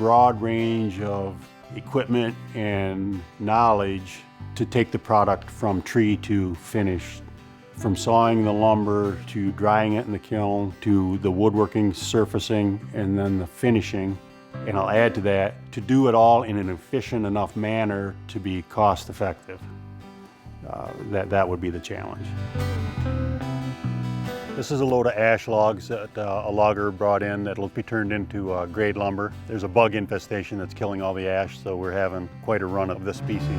broad range of equipment and knowledge to take the product from tree to finish. From sawing the lumber to drying it in the kiln to the woodworking, surfacing, and then the finishing. And I'll add to that, to do it all in an efficient enough manner to be cost effective. That would be the challenge. This is a load of ash logs that a logger brought in that'll be turned into grade lumber. There's a bug infestation that's killing all the ash, so we're having quite a run of this species.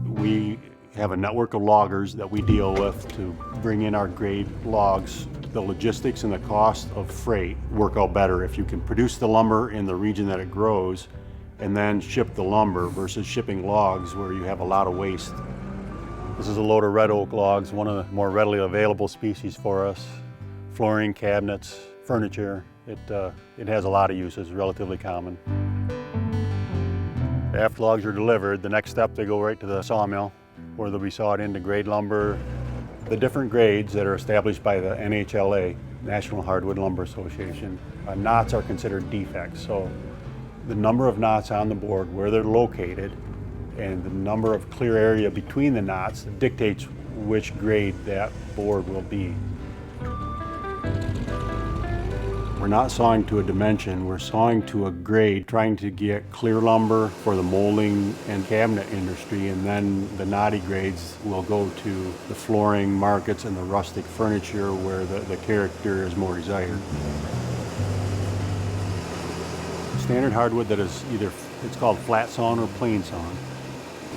We have a network of loggers that we deal with to bring in our grade logs. The logistics and the cost of freight work out better if you can produce the lumber in the region that it grows and then ship the lumber versus shipping logs where you have a lot of waste. This is a load of red oak logs, one of the more readily available species for us. Flooring, cabinets, furniture, it has a lot of uses, relatively common. After logs are delivered, the next step, they go right to the sawmill where they'll be sawed into grade lumber. The different grades that are established by the NHLA, National Hardwood Lumber Association, knots are considered defects. So the number of knots on the board, where they're located, and the number of clear area between the knots dictates which grade that board will be. We're not sawing to a dimension, we're sawing to a grade, trying to get clear lumber for the molding and cabinet industry, and then the knotty grades will go to the flooring markets and the rustic furniture where the character is more desired. Standard hardwood that is either, it's called flat sawn or plain sawn,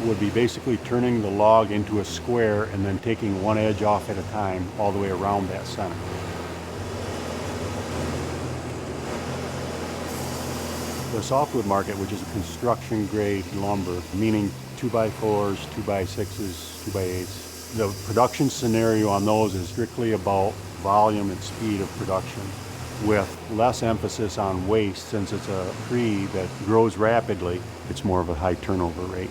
would be basically turning the log into a square and then taking one edge off at a time all the way around that center. The Softwood Market, which is a construction grade lumber, meaning 2x4s, 2x6s, 2x8s. The production scenario on those is strictly about volume and speed of production, with less emphasis on waste. Since it's a tree that grows rapidly, it's more of a high turnover rate.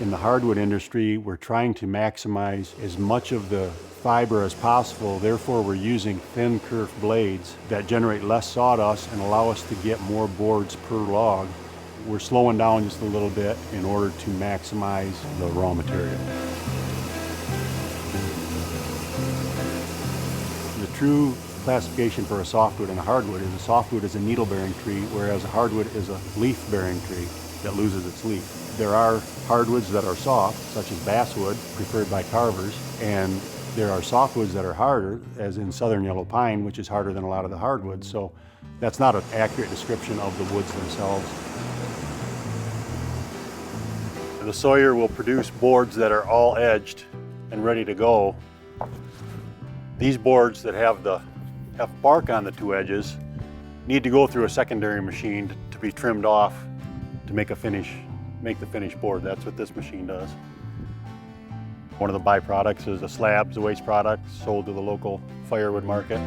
In the hardwood industry, we're trying to maximize as much of the fiber as possible. Therefore, we're using thin kerf blades that generate less sawdust and allow us to get more boards per log. We're slowing down just a little bit in order to maximize the raw material. The true classification for a softwood and a hardwood is a softwood is a needle-bearing tree, whereas a hardwood is a leaf-bearing tree that loses its leaf. There are hardwoods that are soft, such as basswood, preferred by carvers, and there are softwoods that are harder, as in southern yellow pine, which is harder than a lot of the hardwoods. So that's not an accurate description of the woods themselves. The sawyer will produce boards that are all edged and ready to go. These boards that have bark on the two edges need to go through a secondary machine to be trimmed off to make the finished board. That's what this machine does. One of the byproducts is the slabs, the waste product, sold to the local firewood market.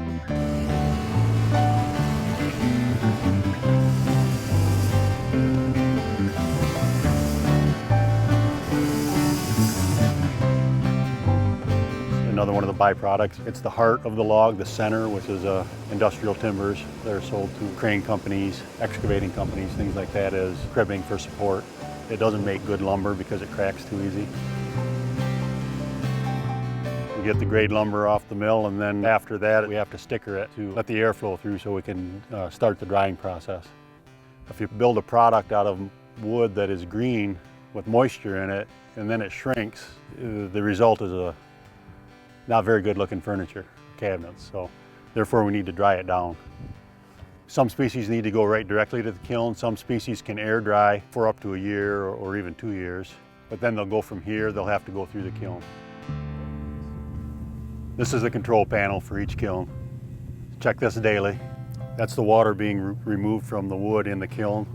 Another one of the byproducts, it's the heart of the log, the center, which is industrial timbers. They're sold to crane companies, excavating companies, things like that, as cribbing for support. It doesn't make good lumber because it cracks too easy. We get the grade lumber off the mill, and then after that we have to sticker it to let the air flow through so we can start the drying process. If you build a product out of wood that is green with moisture in it and then it shrinks, the result is a not very good looking furniture, cabinets. So therefore we need to dry it down. Some species need to go right directly to the kiln. Some species can air dry for up to a year or even 2 years. But then they'll go from here, they'll have to go through the kiln. This is the control panel for each kiln. Check this daily. That's the water being removed from the wood in the kiln.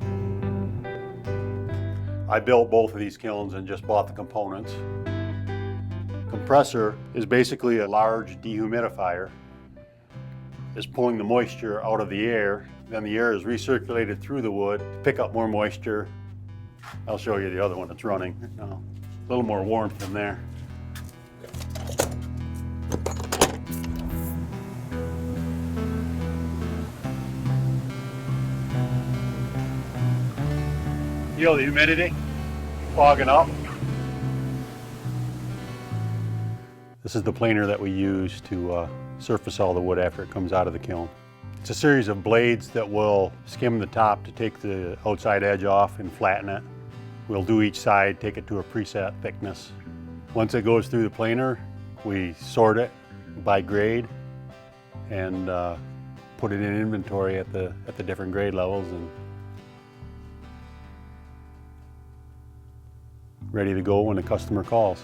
I built both of these kilns and just bought the components. Compressor is basically a large dehumidifier. It's pulling the moisture out of the air. Then the air is recirculated through the wood to pick up more moisture. I'll show you the other one that's running now. A little more warmth in there. Feel the humidity fogging up. This is the planer that we use to surface all the wood after it comes out of the kiln. It's a series of blades that will skim the top to take the outside edge off and flatten it. We'll do each side, take it to a preset thickness. Once it goes through the planer, we sort it by grade and put it in inventory at the different grade levels and ready to go when the customer calls.